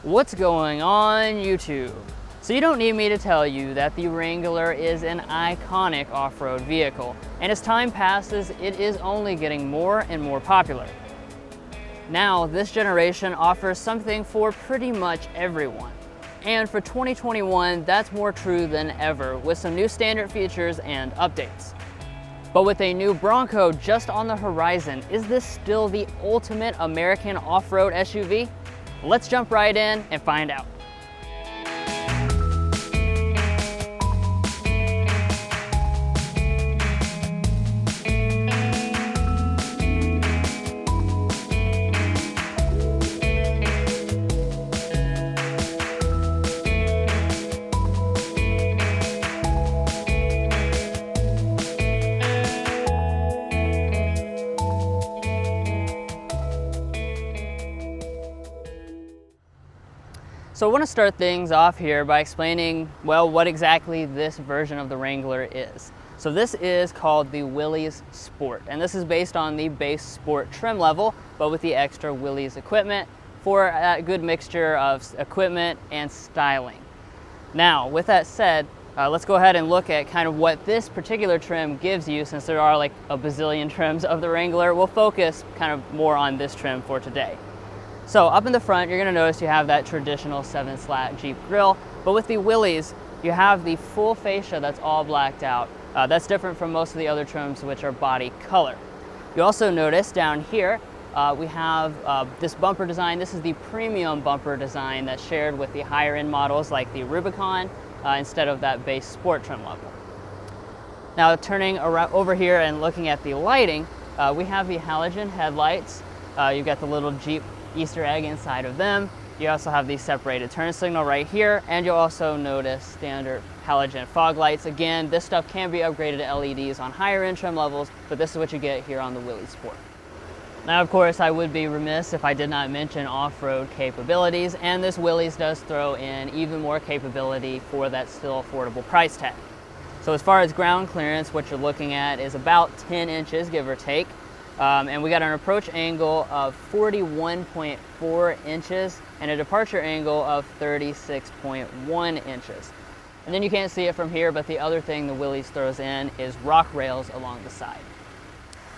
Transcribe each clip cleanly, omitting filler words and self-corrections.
What's going on YouTube? So you don't need me to tell you that the Wrangler is an iconic off-road vehicle, and as time passes, it is only getting more and more popular. Now, this generation offers something for pretty much everyone. And for 2021, that's more true than ever, with some new standard features and updates. But with a new Bronco just on the horizon, is this still the ultimate American off-road SUV? Let's jump right in and find out. So I want to start things off here by explaining, well, what exactly this version of the Wrangler is. So this is called the Willys Sport, and this is based on the base Sport trim level, but with the extra Willys equipment for a good mixture of equipment and styling. Now, with that said, let's go ahead and look at kind of what this particular trim gives you, since there are like a bazillion trims of the Wrangler. We'll focus kind of more on this trim for today. So up in the front, you're gonna notice you have that traditional 7-slat Jeep grille, but with the Willys, you have the full fascia that's all blacked out. That's different from most of the other trims, which are body color. You also notice down here, we have this bumper design. This is the premium bumper design that's shared with the higher end models like the Rubicon, instead of that base Sport trim level. Now turning around over here and looking at the lighting, we have the halogen headlights. You've got the little Jeep Easter egg inside of them. You also have the separated turn signal right here, and you'll also notice standard halogen fog lights. Again, this stuff can be upgraded to LEDs on higher end trim levels, but this is what you get here on the Willys Sport. Now, of course, I would be remiss if I did not mention off-road capabilities, and this Willys does throw in even more capability for that still affordable price tag. So as far as ground clearance, what you're looking at is about 10 inches, give or take. And we got an approach angle of 41.4 inches and a departure angle of 36.1 inches. And then you can't see it from here, but the other thing the Willys throws in is rock rails along the side.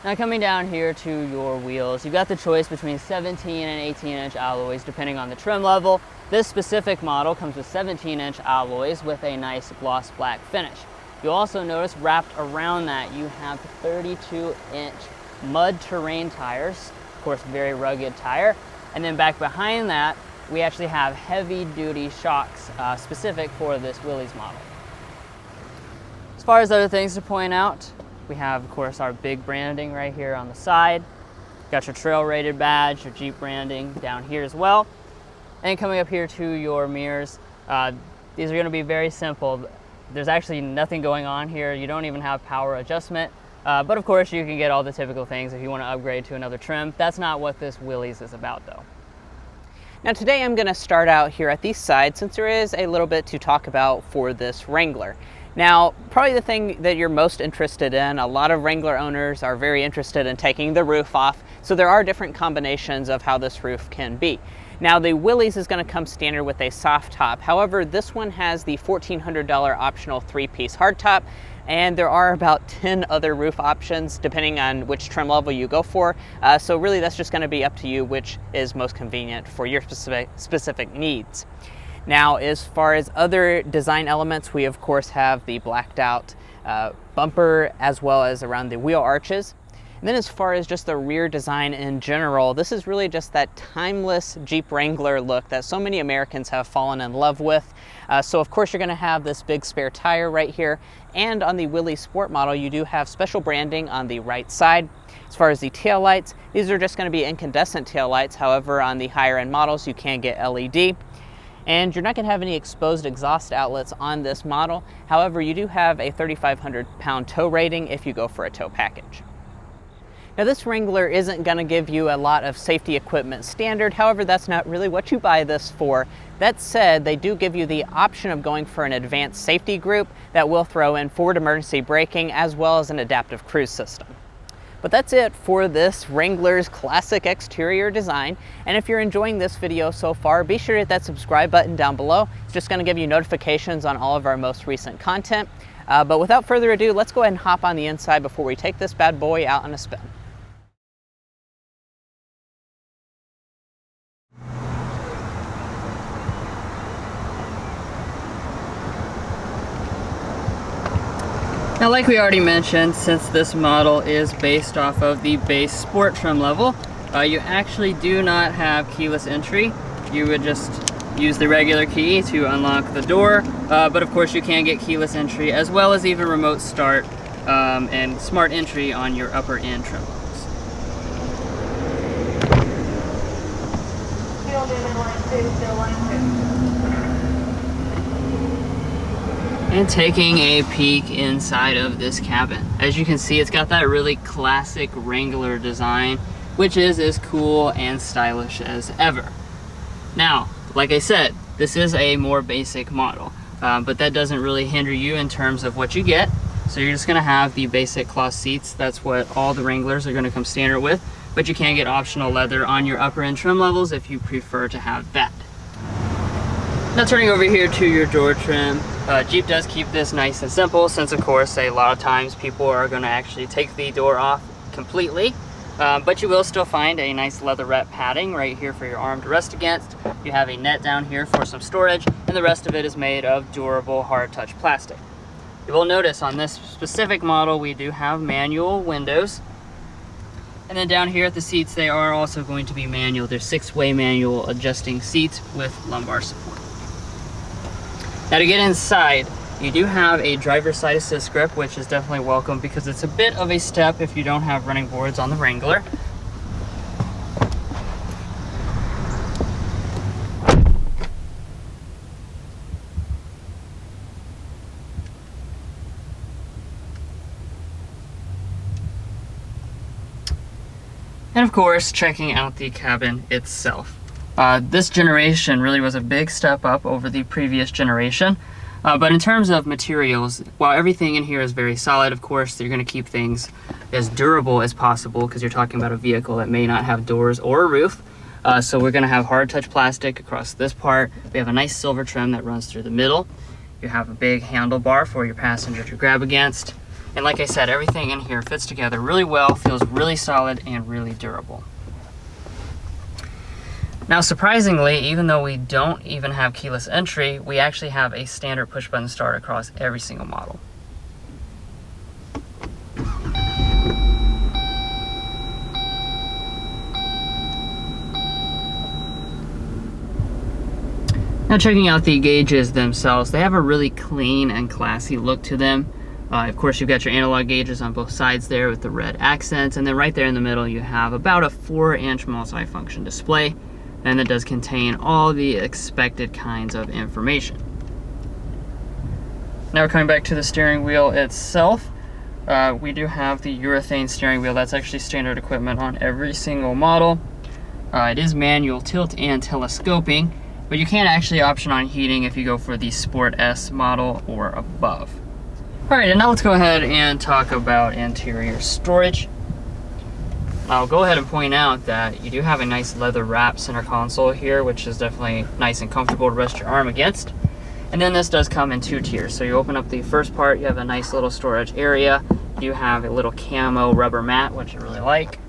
Now coming down here to your wheels, you've got the choice between 17 and 18-inch alloys depending on the trim level. This specific model comes with 17-inch alloys with a nice gloss black finish. You'll also notice wrapped around that you have 32-inch mud terrain tires, of course very rugged tire, and then back behind that we actually have heavy duty shocks specific for this Willys model. As far as other things to point out, we have of course our big branding right here on the side. Got your trail rated badge, your Jeep branding down here as well. And coming up here to your mirrors, these are going to be very simple. There's actually nothing going on here. You don't even have power adjustment. But of course you can get all the typical things if you want to upgrade to another trim. That's not what this Willys is about though. Now today I'm going to start out here at the side, since there is a little bit to talk about for this Wrangler. Now probably the thing that you're most interested in, a lot of Wrangler owners are very interested in taking the roof off, so there are different combinations of how this roof can be. Now the Willys is going to come standard with a soft top, however this one has the $1,400 optional 3-piece hardtop. And there are about 10 other roof options depending on which trim level you go for. So really that's just going to be up to you which is most convenient for your specific needs. Now as far as other design elements, we of course have the blacked out bumper as well as around the wheel arches. And then as far as just the rear design in general, this is really just that timeless Jeep Wrangler look that so many Americans have fallen in love with. So of course you're going to have this big spare tire right here, and on the Willys Sport model you do have special branding on the right side. As far as the tail lights, these are just going to be incandescent tail lights. However, on the higher end models you can get LED. And you're not going to have any exposed exhaust outlets on this model. However, you do have a 3,500 pound tow rating if you go for a tow package. Now this Wrangler isn't going to give you a lot of safety equipment standard, however that's not really what you buy this for. That said, they do give you the option of going for an advanced safety group that will throw in forward emergency braking as well as an adaptive cruise system. But that's it for this Wrangler's classic exterior design. And if you're enjoying this video so far, be sure to hit that subscribe button down below. It's just gonna give you notifications on all of our most recent content. But without further ado, let's go ahead and hop on the inside before we take this bad boy out on a spin. Now, like we already mentioned, since this model is based off of the base sport trim level, you actually do not have keyless entry. You would just use the regular key to unlock the door, but of course you can get keyless entry as well as even remote start and smart entry on your upper end trim levels. And taking a peek inside of this cabin. As you can see, it's got that really classic Wrangler design, which is as cool and stylish as ever. Now, like I said, this is a more basic model, but that doesn't really hinder you in terms of what you get. So you're just gonna have the basic cloth seats. That's what all the Wranglers are gonna come standard with, but you can get optional leather on your upper end trim levels if you prefer to have that. Now turning over here to your door trim, Jeep does keep this nice and simple, since of course a lot of times people are going to actually take the door off completely, but you will still find a nice leather wrap padding right here for your arm to rest against. You have a net down here for some storage, and the rest of it is made of durable hard touch plastic. You will notice on this specific model we do have manual windows, and then down here at the seats they are also going to be manual. They're 6-way manual adjusting seats with lumbar support. Now to get inside, you do have a driver's side assist grip, which is definitely welcome because it's a bit of a step if you don't have running boards on the Wrangler. And of course, checking out the cabin itself. This generation really was a big step up over the previous generation, but in terms of materials, while everything in here is very solid, of course you're going to keep things as durable as possible because you're talking about a vehicle that may not have doors or a roof. So we're going to have hard touch plastic across this part. We have a nice silver trim that runs through the middle. You have a big handlebar for your passenger to grab against, and like I said, everything in here fits together really well, feels really solid and really durable. Now surprisingly, even though we don't even have keyless entry, we actually have a standard push button start across every single model. Now checking out the gauges themselves, they have a really clean and classy look to them. Of course, you've got your analog gauges on both sides there with the red accents, and then right there in the middle you have about a 4-inch multi-function display, and it does contain all the expected kinds of information. Now we're coming back to the steering wheel itself. We do have the urethane steering wheel. That's actually standard equipment on every single model. It is manual tilt and telescoping, but you can actually option on heating if you go for the Sport S model or above. Alright, and now let's go ahead and talk about interior storage. I'll go ahead and point out that you do have a nice leather wrap center console here, which is definitely nice and comfortable to rest your arm against. And then this does come in 2 tiers. So you open up the first part, you have a nice little storage area. You have a little camo rubber mat, which I really like.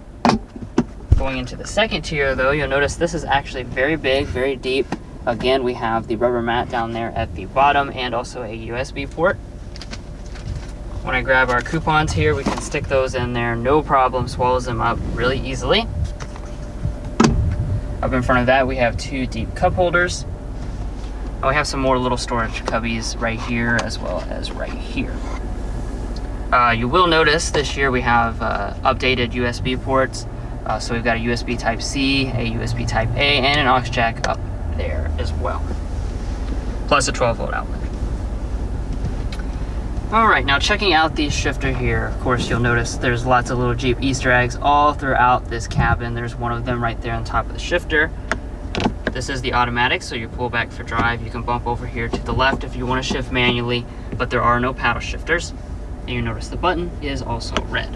Going into the second tier though, you'll notice this is actually very big, very deep. Again, we have the rubber mat down there at the bottom and also a USB port. When I grab our coupons here, we can stick those in there, no problem, swallows them up really easily. Up in front of that, we have 2 deep cup holders. And we have some more little storage cubbies right here as well as right here. You will notice this year we have updated USB ports. So we've got a USB Type-C, a USB Type-A, and an aux jack up there as well. Plus a 12-volt outlet. Alright, now checking out the shifter here, of course you'll notice there's lots of little Jeep Easter eggs all throughout this cabin. There's one of them right there on top of the shifter. This is the automatic, so you pull back for drive. You can bump over here to the left if you want to shift manually, but there are no paddle shifters. And you notice the button is also red.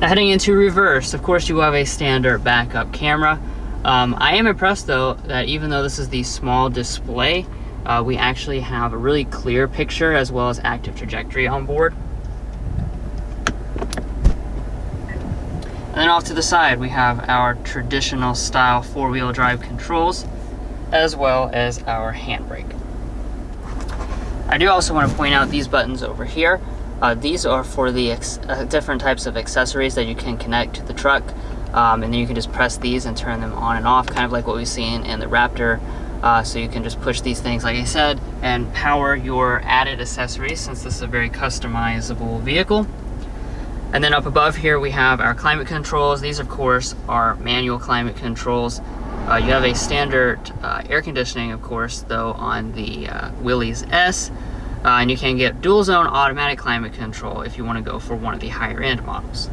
Heading into reverse, of course you have a standard backup camera. I am impressed though that even though this is the small display, we actually have a really clear picture as well as active trajectory on board. And then off to the side we have our traditional style four-wheel drive controls as well as our handbrake. I do also want to point out these buttons over here. These are for the different types of accessories that you can connect to the truck, and then you can just press these and turn them on and off, kind of like what we've seen in the Raptor. So you can just push these things, like I said, and power your added accessories, since this is a very customizable vehicle. And then up above here we have our climate controls. These of course are manual climate controls. You have a standard air conditioning, of course, though, on the Willys S. And you can get dual zone automatic climate control if you want to go for one of the higher end models.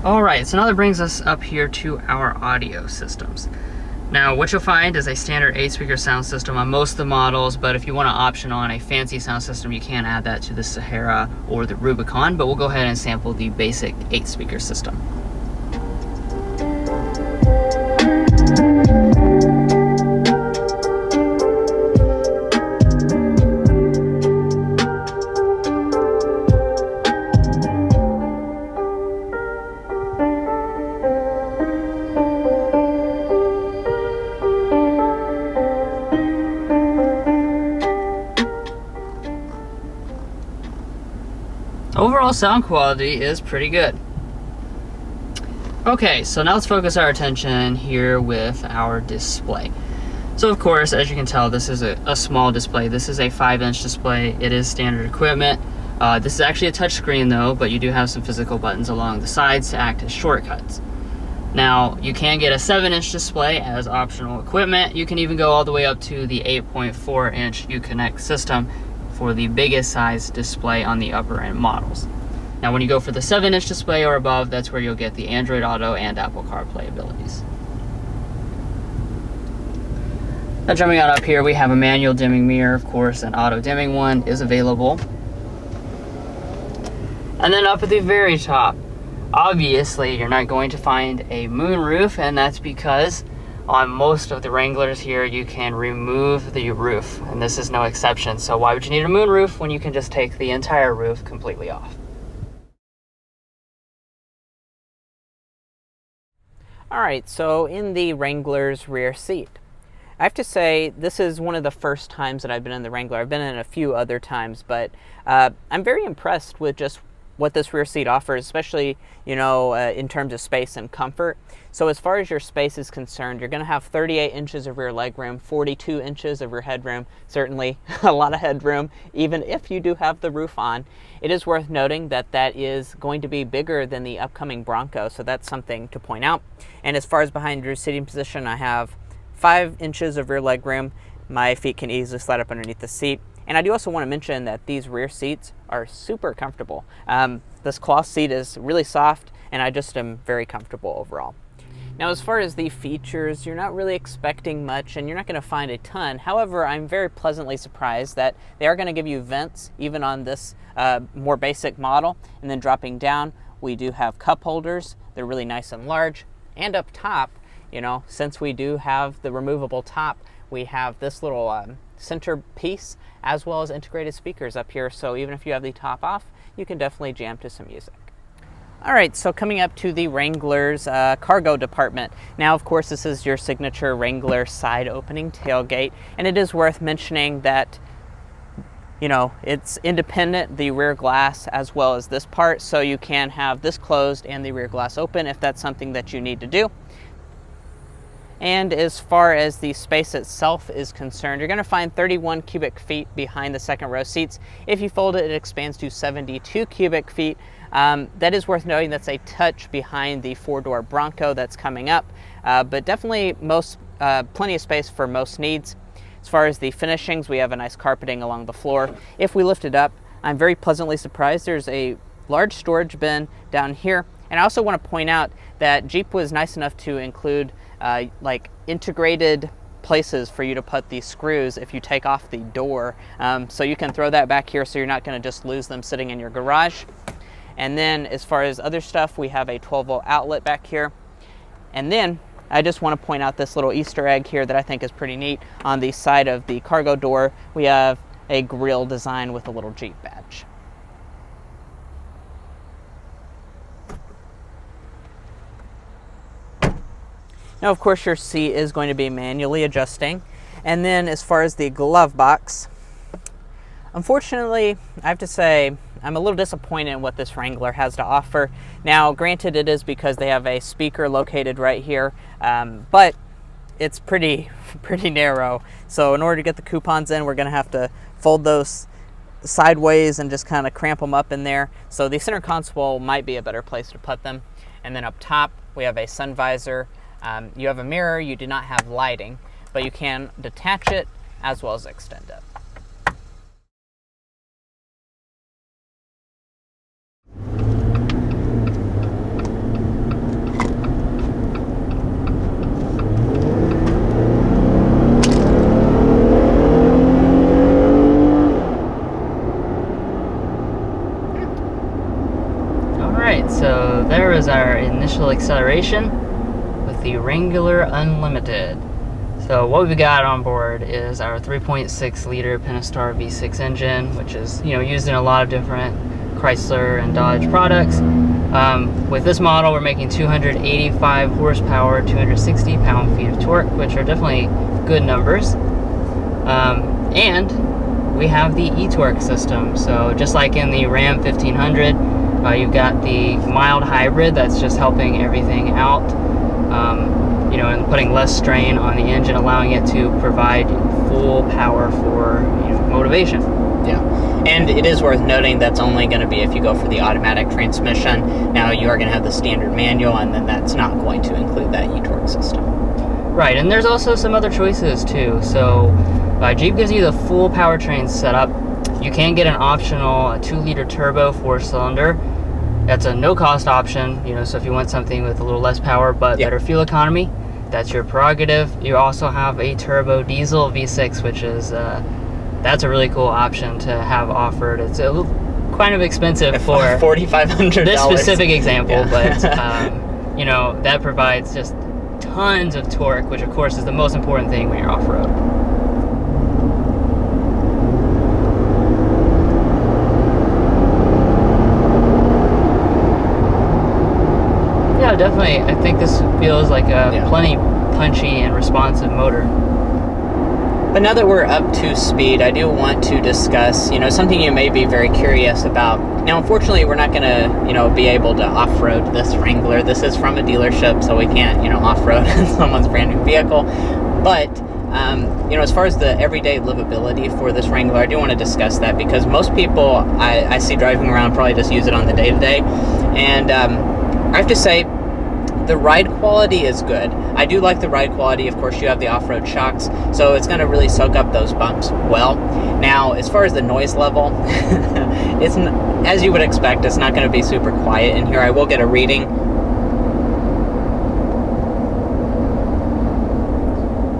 Alright, so now that brings us up here to our audio systems. Now what you'll find is a standard 8-speaker sound system on most of the models, but if you want to option on a fancy sound system you can add that to the Sahara or the Rubicon, but we'll go ahead and sample the basic 8-speaker system. Overall sound quality is pretty good. Okay, so now let's focus our attention here with our display. So of course, as you can tell, this is a small display. This is a 5-inch display. It is standard equipment. This is actually a touch screen though, but you do have some physical buttons along the sides to act as shortcuts. Now, you can get a 7-inch display as optional equipment. You can even go all the way up to the 8.4-inch Uconnect system for the biggest size display on the upper end models. Now when you go for the 7-inch display or above, that's where you'll get the Android Auto and Apple CarPlay abilities. Now jumping on up here, we have a manual dimming mirror, of course, an auto dimming one is available. And then up at the very top, obviously you're not going to find a moonroof, and that's because on most of the Wranglers here, you can remove the roof, and this is no exception. So why would you need a moonroof when you can just take the entire roof completely off? Alright, so in the Wrangler's rear seat, I have to say this is one of the first times that I've been in the Wrangler. I've been in a few other times, but I'm very impressed with just what this rear seat offers, especially, in terms of space and comfort. So as far as your space is concerned, you're going to have 38 inches of rear legroom, 42 inches of rear headroom, certainly a lot of headroom, even if you do have the roof on. It is worth noting that that is going to be bigger than the upcoming Bronco, so that's something to point out. And as far as behind your seating position, I have 5 inches of rear legroom. My feet can easily slide up underneath the seat. And I do also want to mention that these rear seats are super comfortable. This cloth seat is really soft, and I just am very comfortable overall. Now, as far as the features, you're not really expecting much, and you're not going to find a ton. However, I'm very pleasantly surprised that they are going to give you vents, even on this more basic model. And then dropping down, we do have cup holders. They're really nice and large. And up top, since we do have the removable top, we have this little center piece, as well as integrated speakers up here. So even if you have the top off, you can definitely jam to some music. All right, so coming up to the Wrangler's cargo department. Now, of course, this is your signature Wrangler side opening tailgate, and it is worth mentioning that, it's independent, the rear glass as well as this part, so you can have this closed and the rear glass open if that's something that you need to do. And as far as the space itself is concerned, you're going to find 31 cubic feet behind the second row seats. If you fold it, it expands to 72 cubic feet. That is worth noting. That's a touch behind the 4-door Bronco that's coming up, but definitely plenty of space for most needs. As far as the finishings, we have a nice carpeting along the floor. If we lift it up, I'm very pleasantly surprised. There's a large storage bin down here. And I also want to point out that Jeep was nice enough to include integrated places for you to put these screws if you take off the door. So you can throw that back here so you're not going to just lose them sitting in your garage. And then as far as other stuff, we have a 12-volt outlet back here. And then I just want to point out this little Easter egg here that I think is pretty neat. On the side of the cargo door, we have a grille design with a little Jeep badge. Now, of course, your seat is going to be manually adjusting. And then as far as the glove box, unfortunately, I have to say, I'm a little disappointed in what this Wrangler has to offer. Now, granted, it is because they have a speaker located right here, but it's pretty narrow. So in order to get the coupons in, we're gonna have to fold those sideways and just kind of cramp them up in there. So the center console might be a better place to put them. And then up top, we have a sun visor. You have a mirror, you do not have lighting, but you can detach it as well as extend it. Alright, so there is our initial acceleration with the Wrangler Unlimited. So what we've got on board is our 3.6 liter Pentastar V6 engine, which is used in a lot of different Chrysler and Dodge products. With this model, we're making 285 horsepower, 260 pound-feet of torque, which are definitely good numbers. And we have the e-torque system. So just like in the Ram 1500, you've got the mild hybrid that's just helping everything out, and putting less strain on the engine, allowing it to provide full power for motivation. Yeah, and it is worth noting that's only going to be if you go for the automatic transmission. Now you are going to have the standard manual, and then that's not going to include that e-torque system. Right, and there's also some other choices too. So Jeep gives you the full powertrain setup. You can get an optional 2-liter turbo 4-cylinder. That's a no-cost option, so if you want something with a little less power but better fuel economy, that's your prerogative. You also have a turbo diesel V6, which is that's a really cool option to have offered. It's a little kind of expensive for $4,500 this specific example, but that provides just tons of torque, which of course is the most important thing when you're off-road. Yeah, definitely. I think this feels like a plenty punchy and responsive motor. But now that we're up to speed, I do want to discuss, something you may be very curious about. Now, unfortunately, we're not going to, be able to off-road this Wrangler. This is from a dealership, so we can't, off-road someone's brand new vehicle. But, as far as the everyday livability for this Wrangler, I do want to discuss that because most people I see driving around probably just use it on the day-to-day. And I have to say, the ride quality is good. I do like the ride quality. Of course, you have the off-road shocks, so it's going to really soak up those bumps well. Now, as far as the noise level, it's as you would expect, it's not going to be super quiet in here. I will get a reading.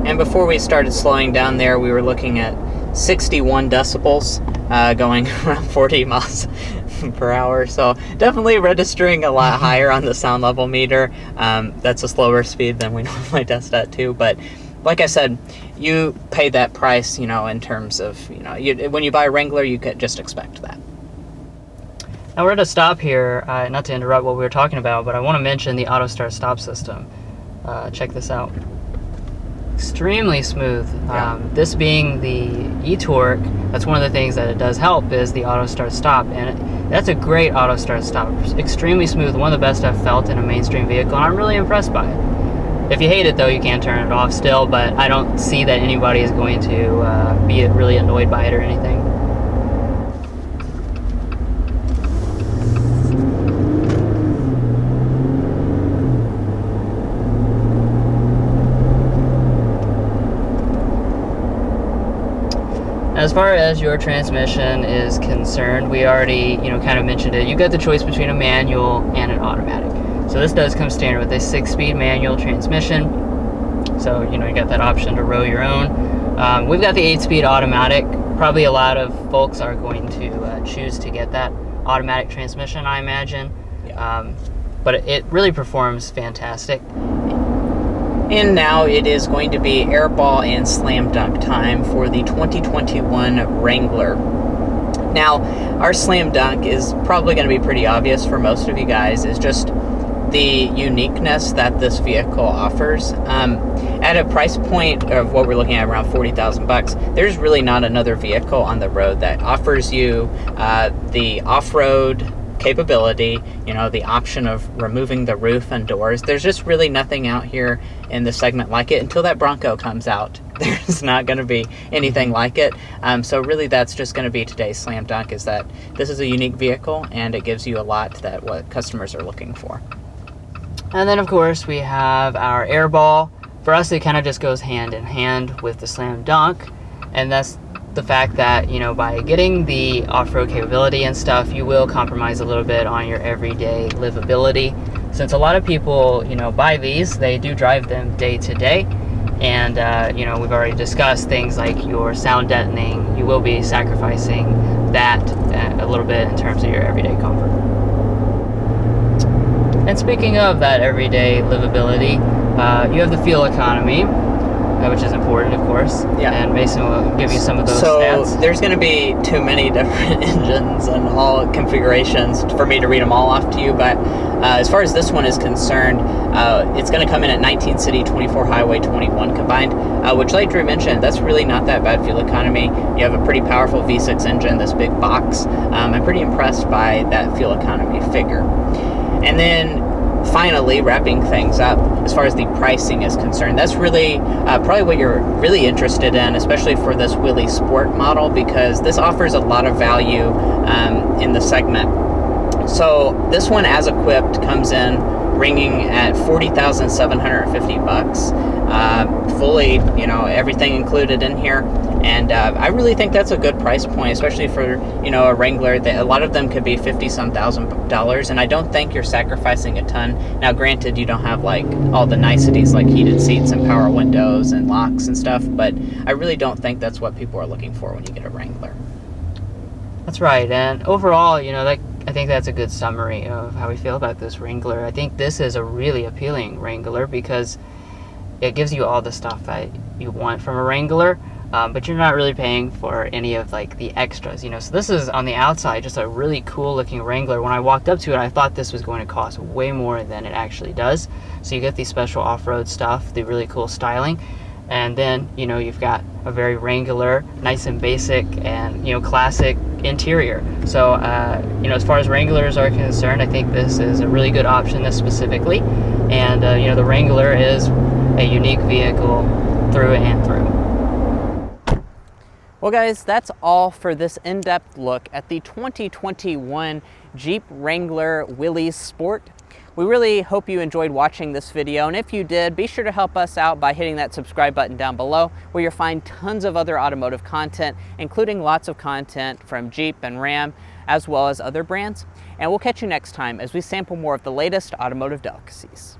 And before we started slowing down there, we were looking at 61 decibels going around 40 miles per hour, so definitely registering a lot higher on the sound level meter. That's a slower speed than we normally test at too, but like I said, you pay that price, in terms of, when you buy a Wrangler, you could just expect that. Now we're at a stop here, not to interrupt what we were talking about, but I want to mention the auto start stop system. Check this out. Extremely smooth. This being the e-torque, that's one of the things that it does help is the auto start stop, and that's a great auto start stop. Extremely smooth, one of the best I've felt in a mainstream vehicle, and I'm really impressed by it. If you hate it though, you can turn it off still, but I don't see that anybody is going to be really annoyed by it or anything. As far as your transmission is concerned, we already, kind of mentioned it. You got the choice between a manual and an automatic. So this does come standard with a 6-speed manual transmission. So, you got that option to row your own. We've got the 8-speed automatic. Probably a lot of folks are going to choose to get that automatic transmission, I imagine. Yeah. But it really performs fantastic. And now it is going to be airball and slam dunk time for the 2021 Wrangler. Now, our slam dunk is probably going to be pretty obvious for most of you guys. It's just the uniqueness that this vehicle offers. At a price point of what we're looking at, around $40,000, there's really not another vehicle on the road that offers you the off-road capability, the option of removing the roof and doors. There's just really nothing out here in the segment like it. Until that Bronco comes out, there's not going to be anything like it. So really that's just going to be today's slam dunk, is that this is a unique vehicle and it gives you a lot that what customers are looking for. And then of course we have our airball. For us, it kind of just goes hand in hand with the slam dunk, and that's the fact that, by getting the off-road capability and stuff, you will compromise a little bit on your everyday livability. Since a lot of people, buy these, they do drive them day to day. And, we've already discussed things like your sound deadening. You will be sacrificing that a little bit in terms of your everyday comfort. And speaking of that everyday livability, you have the fuel economy, which is important, of course. Yeah. And Mason will give you some of those stats. So there's going to be too many different engines and all configurations for me to read them all off to you. But as far as this one is concerned, it's going to come in at 19 city, 24 highway, 21 combined, which, like Drew mentioned, that's really not that bad fuel economy. You have a pretty powerful V6 engine, this big box. I'm pretty impressed by that fuel economy figure. And then finally, wrapping things up, as far as the pricing is concerned, that's really probably what you're really interested in, especially for this Willys Sport model, because this offers a lot of value in the segment. So this one, as equipped, comes in ringing at $40,750, fully, everything included in here. And I really think that's a good price point, especially for, a Wrangler. A lot of them could be $50-some thousand, and I don't think you're sacrificing a ton. Now, granted, you don't have like all the niceties like heated seats and power windows and locks and stuff, but I really don't think that's what people are looking for when you get a Wrangler. That's right. And overall, I think that's a good summary of how we feel about this Wrangler. I think this is a really appealing Wrangler because it gives you all the stuff that you want from a Wrangler. But you're not really paying for any of like the extras, So this is on the outside just a really cool looking Wrangler. When I walked up to it, I thought this was going to cost way more than it actually does. So you get the special off-road stuff, the really cool styling, and then you've got a very Wrangler, nice and basic and classic interior. So as far as Wranglers are concerned, I think this is a really good option, this specifically. And the Wrangler is a unique vehicle through and through. Well, guys, that's all for this in-depth look at the 2021 Jeep Wrangler Willys Sport. We really hope you enjoyed watching this video, and if you did, be sure to help us out by hitting that subscribe button down below, where you'll find tons of other automotive content, including lots of content from Jeep and Ram, as well as other brands. And we'll catch you next time as we sample more of the latest automotive delicacies.